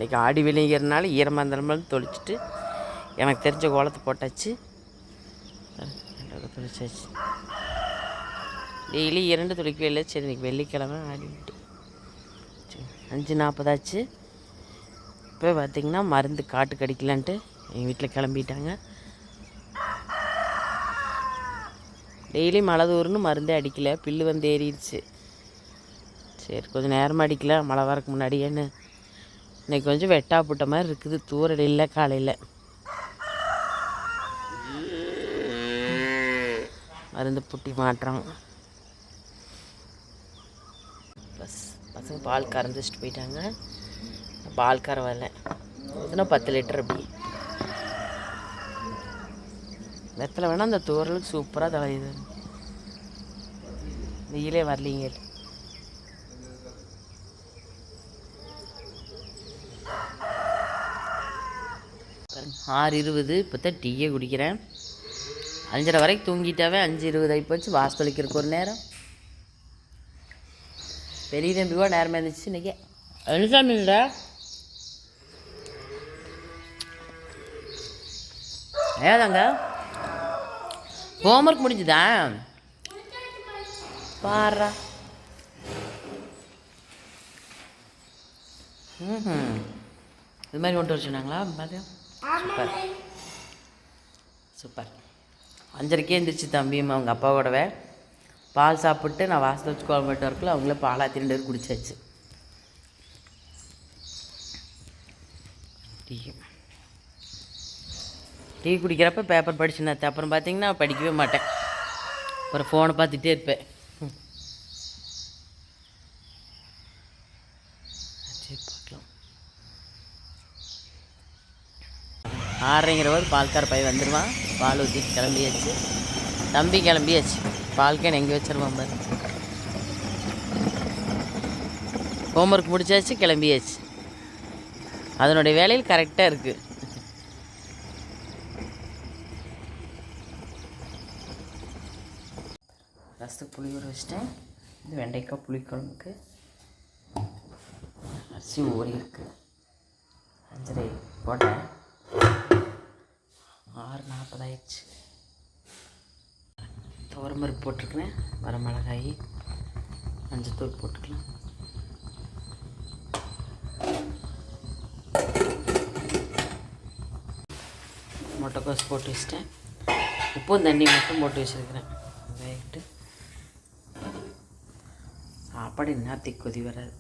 இன்றைக்கி ஆடி வெளிங்கிறதுனால ஈரமாக இருந்தாலும் தொளிச்சிட்டு எனக்கு தெரிஞ்ச கோலத்தை போட்டாச்சு. தொளிச்சாச்சு. டெய்லி 2 துளிக்கவே இல்லை. சரி இன்றைக்கி வெள்ளிக்கிழமை ஆடிட்டு 5:40 ஆச்சு. இப்போ பார்த்திங்கன்னா மருந்து காட்டு கடிக்கலான்ட்டு எங்கள் வீட்டில் கிளம்பிட்டாங்க. டெய்லி மழை தூருன்னு மருந்தே அடிக்கலை, பில்லு வந்து ஏறிடுச்சு. சரி கொஞ்சம் நேரமாக அடிக்கல, மழை வரக்கு முன்னாடியேன்னு. இன்றைக்கி கொஞ்சம் வெட்டா புட்ட மாதிரி இருக்குது, தூரல் இல்லை காலையில். மருந்து புட்டி மாட்டுறோம். பசங்க பால் கறந்து வச்சுட்டு போயிட்டாங்க. பால் கற வரல, இதுனா 10 லிட்டர் அப்படி. வெத்தலை வேணால் அந்த தூரலுக்கு சூப்பராக தலையுது. வெயிலே வரலிங்க. 6:20. இப்போ தான் டீயே குடிக்கிறேன். 5:30 வரைக்கும் தூங்கிட்டாவே 5:20 ஆகி போச்சு. வாசலிக்கிறதுக்கு ஒரு நேரம். பெரிய தம்பிவா நேரமாக இருந்துச்சு இன்றைக்கி. எழுசாமி இல்லை ஏதாங்க ஹோம்ஒர்க் முடிஞ்சுதா பாரா. இது மாதிரி கொண்டு வர சொன்னாங்களா? Super super. 5:30க்கே எழுந்திரிச்சு தம்பியும் அவங்க அப்பாவோடவே பால் சாப்பிட்டு நான் வாசல் வச்சு குழம்பு போட்டு வரக்குள்ள அவங்களே பாலாக 2 பேர் குடிச்சாச்சு. டீ குடிக்கிறப்ப பேப்பர் படிச்சுன்னு அப்புறம் பார்த்தீங்கன்னா படிக்கவே மாட்டேன். அப்புறம் ஃபோனை பார்த்துட்டே இருப்பேன். சரி பார்க்கலாம். 6:30 பால்கார பையன் வந்துடுவான். பால் ஊற்றிட்டு கிளம்பியாச்சு. தம்பி கிளம்பியாச்சு. பால்கேன் எங்கே வச்சிருவான் பாரு. ஹோம்ஒர்க் முடிச்சாச்சு, கிளம்பியாச்சு. அதனுடைய வேலையில் கரெக்டாக இருக்குது. ரசத்துக்கு புளி ஊற வச்சிட்டேன். இது வெண்டைக்காய் புளிக்குழம்புக்கு அரிசி ஊறி இருக்குது. 5:30 போட்டேன். 6:40 ஆயிடுச்சு. துவரம்பருப்பு போட்டிருக்கிறேன், வரமிளகாய், மஞ்சத்தூள் போட்டுக்கலாம். முட்டைக்கோஸ் போட்டு வச்சிட்டேன். உப்பும் தண்ணி மட்டும் போட்டு வச்சுருக்கிறேன். வேகிட்டு சாப்பாடு இன்னத்துக்கு கொதி வராது.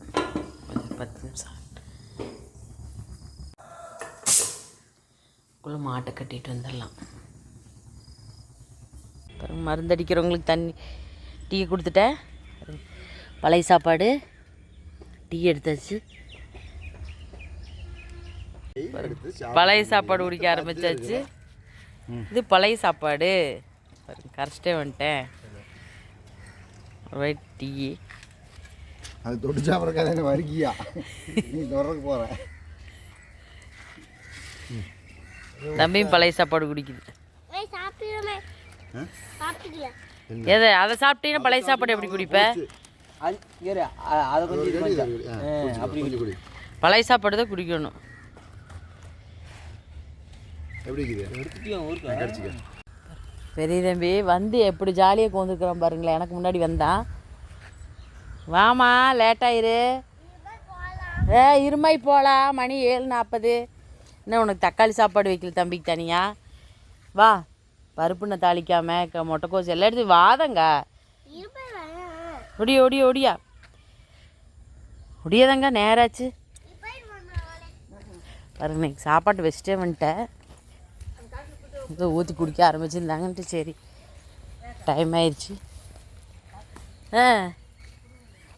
கொஞ்சம் 10 நிமிஷம் குள்ள மாட்டை கட்டிட்டு வந்துடலாம். அப்புறம் மருந்தடிக்கிறவங்களுக்கு தண்ணி டீ கொடுத்துட்டேன். பழைய சாப்பாடு டீ எடுத்தாச்சு. பழைய சாப்பாடு குடிக்க ஆரம்பித்தாச்சு. இது பழைய சாப்பாடு கரைச்சிட்டே வந்துட்டேன். ஒரு டீ அது தொட்டு சாப்பிட்றக்காக வரிக்கியா நீ தொடர்க்கு போகிற. தம்பியும் பழைய சாப்பாடு குடிக்குது. எது அதை சாப்பிட்டீங்கன்னா பழைய சாப்பாடு எப்படி குடிப்பேன்? பழைய சாப்பாடு தான் குடிக்கணும். பெரிய தம்பி வந்து எப்படி ஜாலியாக கொண்டுருக்குறான் பாருங்களேன். எனக்கு முன்னாடி வந்தான். வாமா லேட்டாயிரு. இருமாய் போகலாம், மணி 7:40. இன்னும் உனக்கு தக்காளி சாப்பாடு வைக்கல தம்பிக்கு தனியாக. வா பருப்புண்ணை தாளிக்காமல் முட்டைக்கோஸ் எல்லாம் எடுத்து வாதங்க. ஒடியா ஒடியா ஒடியா ஒடியாதாங்க நேராச்சு பாருங்க. இன்னைக்கு சாப்பாட்டு வச்சுட்டே வந்துட்டேன். இதை ஊற்றி குடிக்க ஆரம்பிச்சுருந்தாங்கன்ட்டு சரி டைம் ஆயிடுச்சு.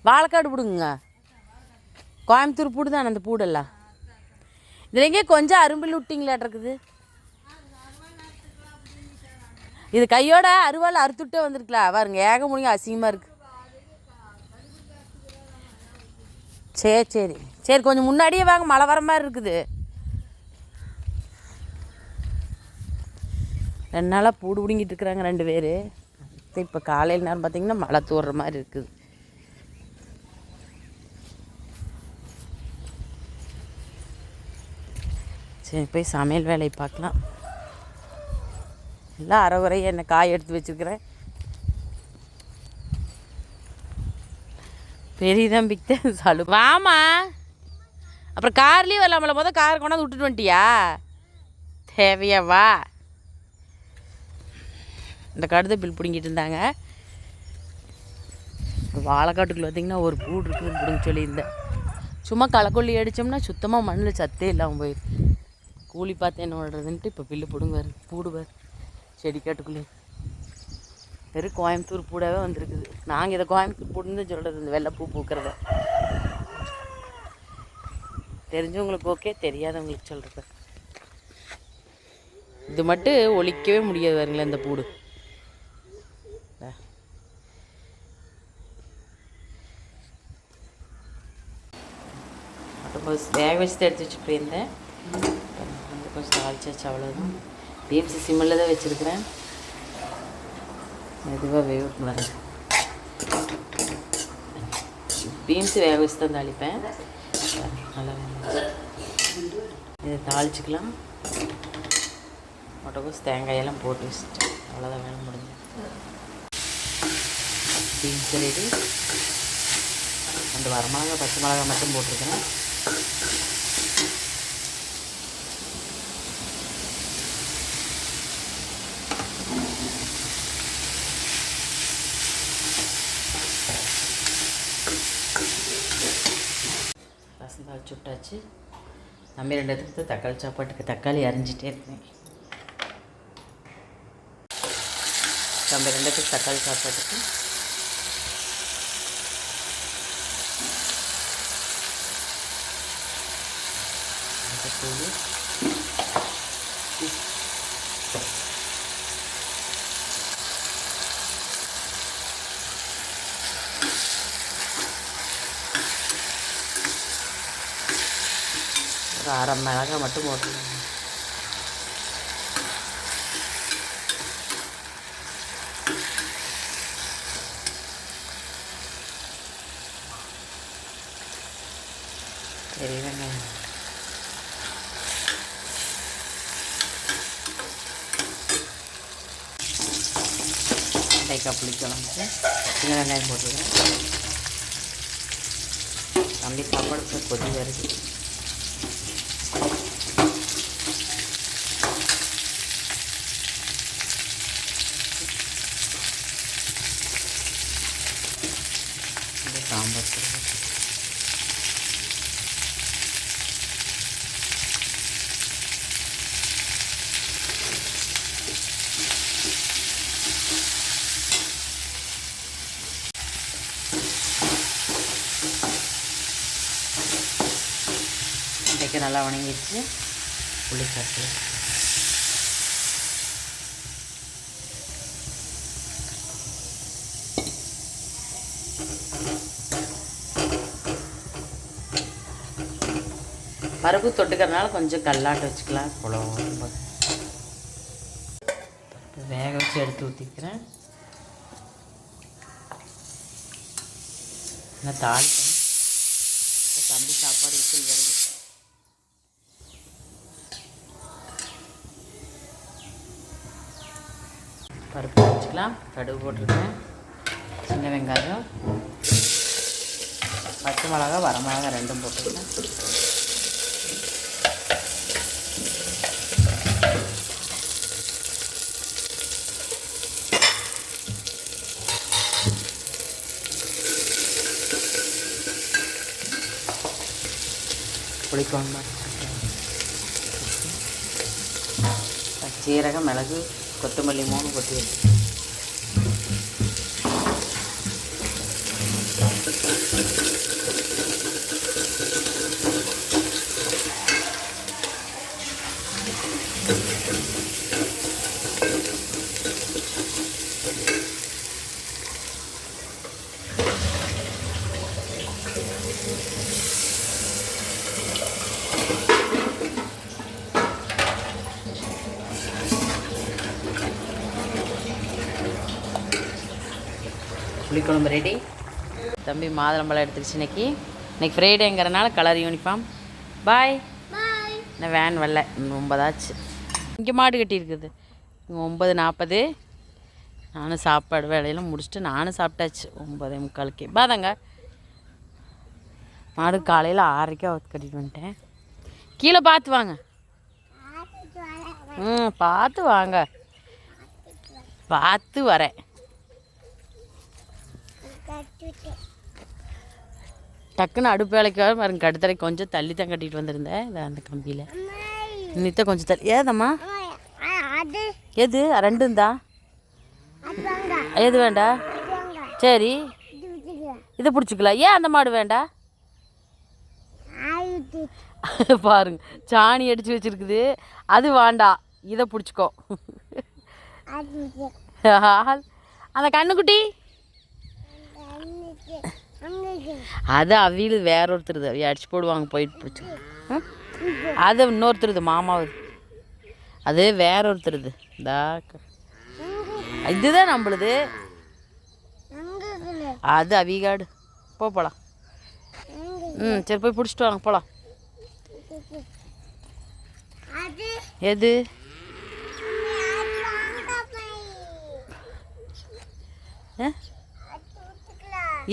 வாழைக்காடு பிடுங்க. கோயம்புத்தூர் பூடு தானே அந்த பூடெல்லாம். இதில் எங்கேயே கொஞ்சம் அரும்பில் விட்டிங்களாட்டு இருக்குது. இது கையோட அருவாள் அறுத்துட்டே வந்துருக்கலாம் பாருங்க. ஏக முடியும் அசிங்கமாக இருக்குது. சரி சரி சரி கொஞ்சம் முன்னாடியே வாங்க, மழை வர மாதிரி இருக்குது. 2 நாளாக பூடு பிடுங்கிட்டு இருக்கிறாங்க 2 பேர். இப்போ காலையில் நேரம் பார்த்திங்கன்னா மழை தூர்ற மாதிரி இருக்குது. சரி போய் சமையல் வேலையை பார்க்கலாம். எல்லாம் அரைகுறையாக என்ன காய் எடுத்து வச்சுருக்கிறேன். பெரிய தம்பிக்கு சளு வாமா. அப்புறம் கார்லேயே வரலாமல, மொதல் கார் கொண்டாந்து விட்டுட்டு வந்துட்டியா? தேவையா வா. இந்த கடுதை பில் பிடுங்கிட்டு இருந்தாங்க. வாழைக்காட்டுக்குள்ள பார்த்திங்கன்னா ஒரு பூடு இருக்குதுன்னு பிடுங்க சொல்லியிருந்தேன். சும்மா களைக்கொல்லி அடித்தோம்னா சுத்தமாக மண்ணில் சத்தே இல்லாமல் போயிடுது. கூலி பார்த்து என்ன பண்ணுறதுன்ட்டு இப்போ பில்லு பிடுங்குவார், பூடுவார் செடி காட்டுக்குள்ளே. வெறும் கோயம்புத்தூர் பூடாவே வந்திருக்குது. நாங்கள் இதை கோயம்புத்தூர் பூடுன்னு சொல்கிறது, இந்த வெள்ளைப்பூ பூக்கிறத. தெரிஞ்சவங்களுக்கு ஓகே, தெரியாதவங்களுக்கு சொல்கிறது. இது மட்டும் ஒழிக்கவே முடியாது பாருங்களேன் இந்த பூடு. வேக வச்சு எடுத்து வச்சு போயிருந்தேன். கொஞ்சம் தாளிச்சாச்சு, அவ்வளோதான். பீன்ஸு சிம்மில் தான் வச்சுருக்கிறேன். மெதுவாக வேகக்கூடாது. பீன்ஸு வேக வச்சு தான் தாளிப்பேன். நல்லா இதை தாளிச்சிக்கலாம். முட்டைக்கோஸ் தேங்காயெல்லாம் போட்டு வச்சுட்டு அவ்வளோதான், வேலை முடிஞ்சு. Beans ready. அந்த வரமிளகா பச்சை மிளகா மட்டும் போட்டிருக்கிறேன். ரசம் தாளிச்சு விட்டாச்சு. நம்ம 2 இடத்துக்கு தக்காளி சாப்பாட்டுக்கு தக்காளி அரிஞ்சிட்டே இருக்கேன். நம்ம 2 இடத்துக்கு தக்காளி சாப்பாட்டுக்கு தூள், ஒரு அரை மிளகாய் மட்டும் போட்டுருங்க. சரி வெங்காயம் வெண்டைக்காய் புளிக்குழம்புக்கு சின்ன வெங்காயம் போட்டுருக்கேன். தம்பி சாப்பாடு கொதி வருது. சாம்பார் இன்றைக்கு நல்லா வணங்கிடுச்சு. புளிக்காட்டு பருப்பு தொட்டுக்கிறதுனால கொஞ்சம் கல்லாட்டு வச்சுக்கலாம். குழம்பு வேக வச்சு எடுத்து ஊற்றிக்கிறேன். நான் தாளிக்கணும். தம்பி சாப்பாடு விசில் வருது. பருப்பு வச்சுக்கலாம். கடுகு போட்டிருக்கேன். சின்ன வெங்காயம், பச்சை மிளகா, வரமிளகா 2 போட்டிருக்கேன். புளிக்குழம்பு, சீரகம், மிளகு, கொத்தமல்லி 3 கொட்டி வச்சு புளிக்குழம்பு ரெடி. தம்பி மாதுளம்பழம் எடுத்துக்கிச்சு. இன்னைக்கு ஃப்ரைடேங்கிறனால கலர் யூனிஃபார்ம். பாய். இன்னும் வேன் வரல, இன்னும் 9 ஆச்சு. இங்கே மாடு கட்டியிருக்குது. 9:40. நானும் சாப்பாடு வேலையெல்லாம் முடிச்சுட்டு நானும் சாப்பிட்டாச்சு 9:45. பாதாங்க மாடு காலையில் 6:30 கட்டிட்டு வந்துட்டேன். கீழே பார்த்து வாங்க. பார்த்து வாங்க. பார்த்து வரேன். டக்குன்னு அடுப்பு வேலைக்காக பாருங்க, கடுத்தரை கொஞ்சம் தள்ளி தான் கட்டிட்டு வந்திருந்தேன். இதை அந்த கம்பியில் நித்த கொஞ்சம் தள்ளி. ஏதம்மா எது 2 இருந்தா எது வேண்டா? சரி இதை பிடிச்சிக்கலாம். ஏன் அந்த மாடு வேண்டா? பாருங்க சாணி அடித்து வச்சிருக்குது, அது வேண்டாம். இதை பிடிச்சிக்கோ. அந்த கண்ணுக்குட்டி அது அவியல் வேற ஒருத்தருது, அவிய அடிச்சு போடுவாங்க போயிட்டு பிடிச்சி. அது இன்னொருத்தருது மாமாவது, அது வேற ஒருத்தருது. இதுதான் நம்மளுது, அது அவிகாடு. போகலாம். சரி போய் பிடிச்சிட்டு வாங்க போகலாம். எது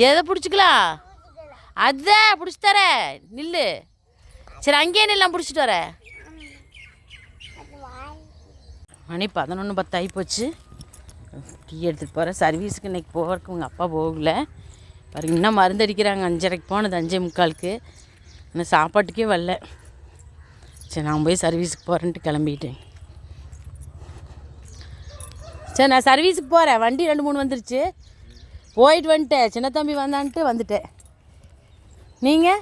எதை பிடிச்சிக்கலாம்? அதுதான் பிடிச்சி தர நில்லு. சரி அங்கேயே நில்லாம் பிடிச்சிட்டு வர. மணி 11:10 ஆகிப்போச்சு. டீ எடுத்துகிட்டு போகிறேன். சர்வீஸுக்கு இன்றைக்கி போகிறதுக்கு உங்கள் அப்பா போகல பாருங்க. இன்னும் மருந்து அடிக்கிறாங்க. 5:30 போனது, 5:45. இன்னும் சாப்பாட்டுக்கே வரல. சரி நான் போய் சர்வீஸுக்கு போகிறேன்ட்டு கிளம்பிட்டேன். சரி நான் சர்வீஸுக்கு போகிறேன். வண்டி 2-3 வந்துருச்சு, போயிட்டு வந்துட்டேன். சின்ன தம்பி வந்தான்ட்டு வந்துட்டேன். நீங்கள்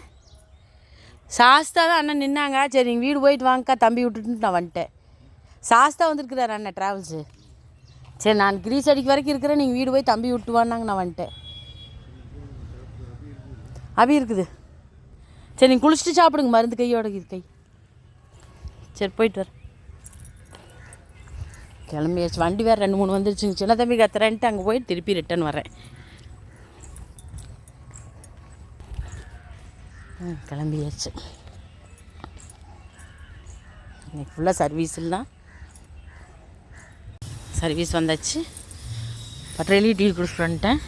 சாஸ்தா தான் அண்ணன் நின்னாங்க. சரி நீங்கள் வீடு போயிட்டு வாங்கக்கா தம்பி விட்டுட்டு நான் வந்துட்டேன். சாஸ்தா வந்துருக்குறாரு அண்ணன் ட்ராவல்ஸு. சரி நான் கிரீஸ் அடிக்க வரைக்கும் இருக்கிறேன், நீங்கள் வீடு போய் தம்பி விட்டு வான்னாங்க, நான் வந்துட்டேன். அபி இருக்குது. சரி நீங்கள் குளிச்சுட்டு சாப்பிடுங்க, மருந்து கையோட இது கை. சரி போயிட்டு வரேன். கிளம்பியாச்சு. வண்டி வேறு 2-3 வந்துருச்சுங்க. சின்ன தம்பி கத்துறேன்ட்டு அங்கே போய் திருப்பி ரிட்டன் வரேன். கிளம்பியாச்சு. இன்னைக்கு ஃபுல்லாக சர்வீஸில் தான். சர்வீஸ் வந்தாச்சு. பட்டறையிலேயே டீ குடிச்சிட்டு வந்துட்டேன்.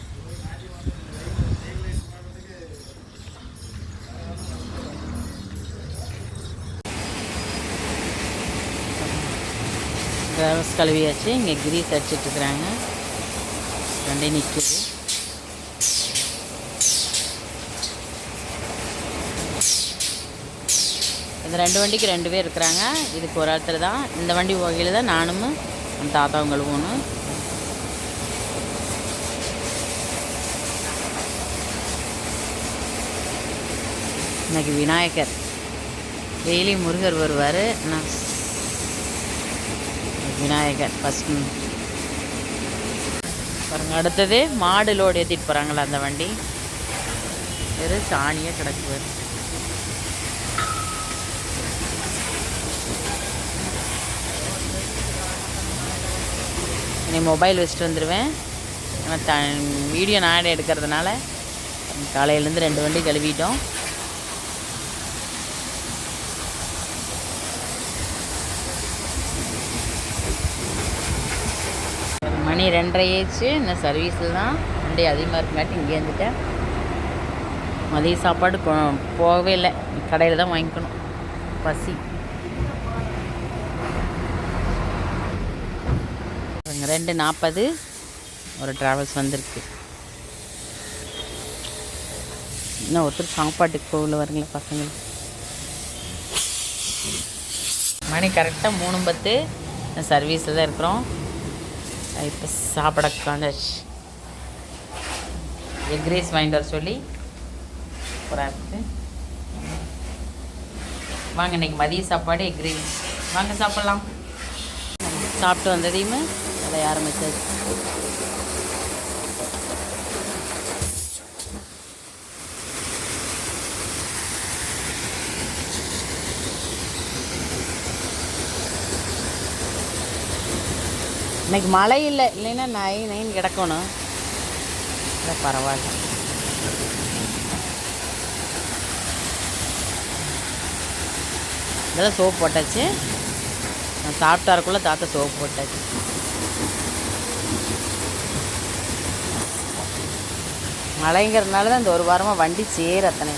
கிராஸ் கழுவியாச்சு. இங்கே கிரீஸ் அடிச்சிட்ருக்குறாங்க. வண்டி நிற்குது. இந்த 2 வண்டிக்கு 2 பேர் இருக்கிறாங்க. இதுக்கு ஒரு ஆள்த்தர் தான். இந்த வண்டி வகையில் தான் நானும் அந்த தாத்தாவும் போகணும். இன்னைக்கு விநாயகர், டெய்லி முருகர் வருவார். நான் விநாயகர் ஃபஸ்ட்டு பாருங்க. அடுத்தது மாடு லோடு ஏற்றிட்டு போகிறாங்களா அந்த வண்டி. வெறும் சாணியாக கிடக்குவார். நீ மொபைல் வச்சுட்டு வந்துடுவேன். ஆனால் வீடியோ நான் எடுக்கிறதுனால காலையிலேருந்து 2 வண்டி கழுவிட்டோம். மணி 2:30 ஆயிடுச்சு. இன்னும் சர்வீஸில் தான். வண்டி அதிகமாக இருக்குமாட்டி இங்கே இருந்துட்டேன். மதிய சாப்பாடு போகவே இல்லை, கடையில் தான் வாங்கிக்கணும். பசி. 2:40 ஒரு ட்ராவல்ஸ் வந்திருக்கு. இன்னும் ஒருத்தர் சாப்பாட்டுக்கு போகல வருங்களா பசங்க. மணி கரெக்டாக 3:10. சர்வீஸில் தான் இருக்கிறோம். இப்போ சாப்பிட உட்காந்தாச்சு. எக் ரைஸ் வாங்கிட்டு வர சொல்லி போகிறாரு. வாங்க இன்றைக்கி மதிய சாப்பாடு எக் ரைஸ். வாங்க சாப்பிட்லாம். சாப்பிட்டு வந்ததையுமே அதை ஆரம்பிச்சாச்சு. இன்னைக்கு மழை இல்லை, இல்லைன்னா நைன் கிடக்கணும். இல்லை பரவாயில்ல. இதெல்லாம் சோப்பு போட்டாச்சு. நான் சாப்பிட்டாருக்குள்ளே தாத்தா சோப்பு போட்டாச்சு. மழைங்கிறதுனால தான் இந்த ஒரு வாரமாக வண்டி சேர் அத்தனை.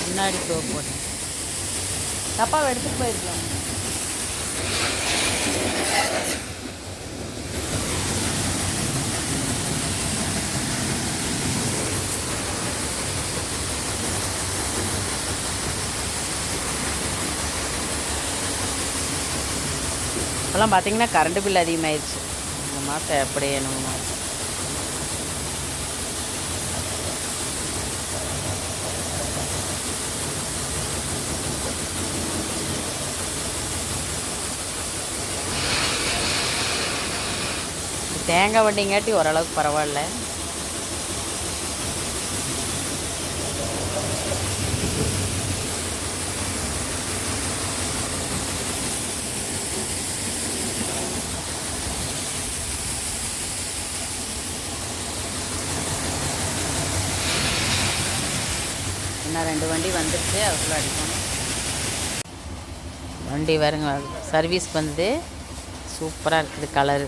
முன்னாடி சோப்பு போட்டேன். டப்பாவை எடுத்துகிட்டு போயிருக்கலாம். இப்போலாம் பார்த்தீங்கன்னா கரண்ட் பில் அதிகமாகிடுச்சு. இந்த மாதம் எப்படி என்னமோ. தேங்காய் வண்டிங்காட்டி ஓரளவுக்கு பரவாயில்ல. இன்னும் 2 வண்டி வந்துடுச்சு, அதுக்குள்ளே அடிக்கணும். வண்டி வருங்க, சர்வீஸ்க்கு வந்து சூப்பராக இருக்குது. கலரு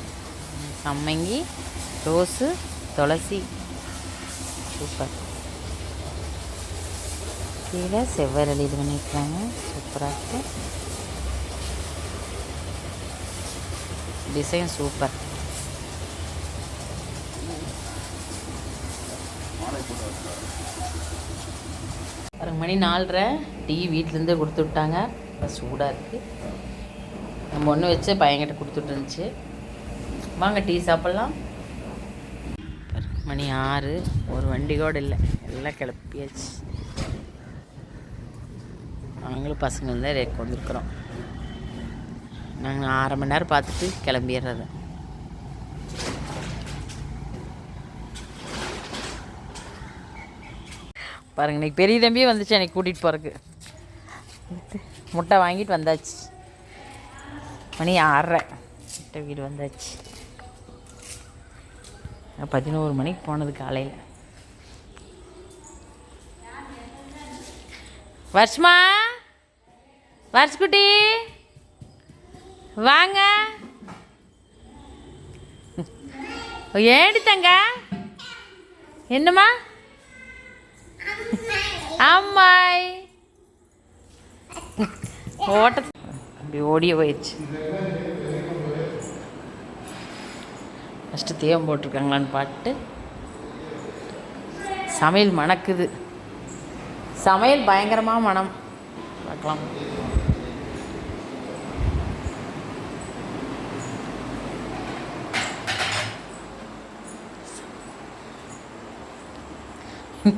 சம்மங்கி, ரோஸு, துளசி, சூப்பர். கீழே செவ்வரளி இது பண்ணியிருக்காங்க, சூப்பராக இருக்குது. Design super. ஒரு மணி 4:30. டீ வீட்டிலேருந்து கொடுத்து விட்டாங்க. சூடாக இருக்குது. நம்ம ஒன்று வச்சு பையன்கிட்ட கொடுத்துட்டு இருந்துச்சு. வாங்க டீ சாப்பிட்லாம். மணி 6. ஒரு வண்டி கூட இல்லை, எல்லாம் கிளப்பியாச்சு. நாங்களும் பசங்க தான் ரேக் வந்துருக்குறோம். நாங்கள் 1/2 மணி நேரம் பார்த்துட்டு கிளம்பிடுறது. பாருங்க, இன்றைக்கி பெரிய தம்பியே வந்துச்சு எனக்கு கூட்டிகிட்டு போகிறதுக்கு. முட்டை வாங்கிட்டு வந்தாச்சு. மணி 6:30. முட்டை வீடு வந்தாச்சு. 11 மணிக்கு போனது காலையில். வர்ஷ்மா, வர்ஷ்குட்டி வாங்க. ஏடி தங்க, என்னம்மா? ஆமாய் ஓட்ட அப்படி ஓடிய போயிடுச்சு. ஃபஸ்ட்டு தேவம் போட்டிருக்காங்களான்னு பாட்டு. சமையல் மணக்குது. சமையல் பயங்கரமாக மனம். பார்க்கலாம்.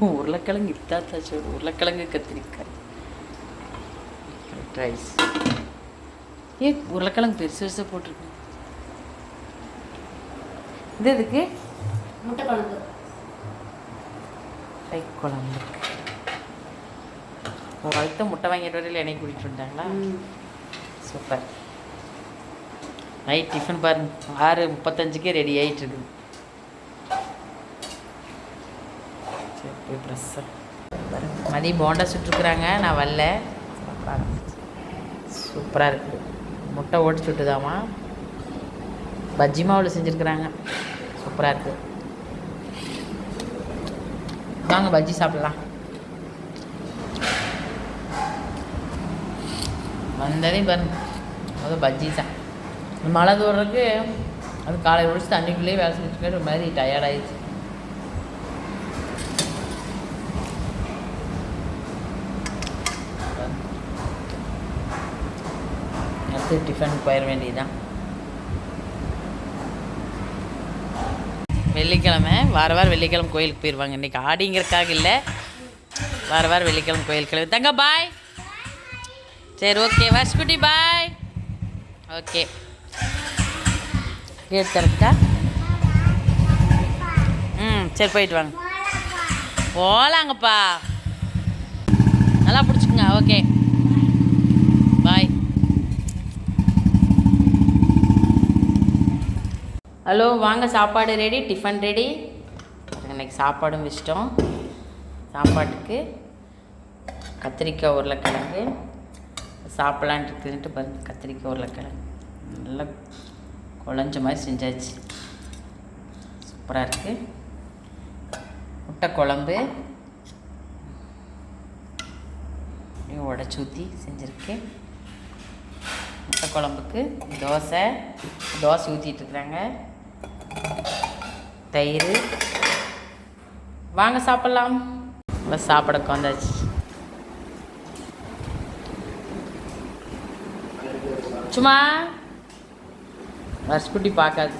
உருளைக்கிழங்கு இத்தாத்தாச்சு. உருளைக்கிழங்கு கத்திரிக்காய் ரைஸ். உருளைக்கிழங்கு பெருசு பெருசாக போட்டிருக்கேன். இது எதுக்கு? முட்டை குழம்பு. கை குழம்பு. ஒரு வளர்த்த முட்டை வாங்கிட்டு வரையில் என்னை கூட்டிகிட்டு வந்துட்டாங்களா? சூப்பர். நைட் டிஃபன் பாருங்க, 6:35 ரெடி ஆகிட்டு இருக்குது. சரி போய் ப்ரெஸ்ஸை பாருங்க. மதியம் போண்டா சுட்டுருக்குறாங்க, நான் வரல. சூப்பராக இருக்குது. முட்டை ஓட்டு சுட்டுதாமா. பஜ்ஜி மாவில் செஞ்சுருக்குறாங்க, சூப்பராக இருக்குது. வாங்க பஜ்ஜி சாப்பிட்லாம். வந்ததே பாருங்க. அது பஜ்ஜி தான். மழை தூரத்துக்கு அது காலை ஒழிச்சு தண்ணிக்குள்ளேயே வேலை செஞ்சுட்டு ஒரு மாதிரி டயர்டாயிடுச்சு. அடுத்து டிஃபன் போயிட வேண்டியதுதான். வெள்ளிக்கிழமை வாரம் வெள்ளிக்கிழமை கோயிலுக்கு போயிடுவாங்க. இன்றைக்கி ஆடிங்கிறதுக்காக இல்லை, வாரம் வெள்ளிக்கிழமை கோயிலுக்கு கிளம்பி. தங்க பாய். சரி ஓகே வர்ஷ்குட்டி பாய். ஓகே கேட் திறக்கா? சரி போயிட்டு வாங்க. போகலாங்கப்பா, நல்லா பிடிச்சிக்குங்க. Okay bye. ஹலோ வாங்க, சாப்பாடு ரெடி, டிஃபன் ரெடி. இன்றைக்கி சாப்பாடும் வச்சிட்டோம். சாப்பாட்டுக்கு கத்திரிக்காய் உருளைக்கிழங்கு சாப்பிட்லான்ட்டு இருக்குதுன்ட்டு பாருங்கள். கத்திரிக்காய் உருளைக்கிழங்கு நல்லா குழஞ்ச மாதிரி செஞ்சாச்சு, சூப்பராக இருக்குது. முட்டை குழம்பு உடச்சி ஊற்றி செஞ்சுருக்கேன். முட்டை குழம்புக்கு தோசை ஊற்றிட்டுருக்குறாங்க. தயிர். வாங்க சாப்பிட்லாம். நல்லா சாப்பிட உட்காந்தாச்சு. சும்மா வர்ஷ்குட்டி பார்க்காது.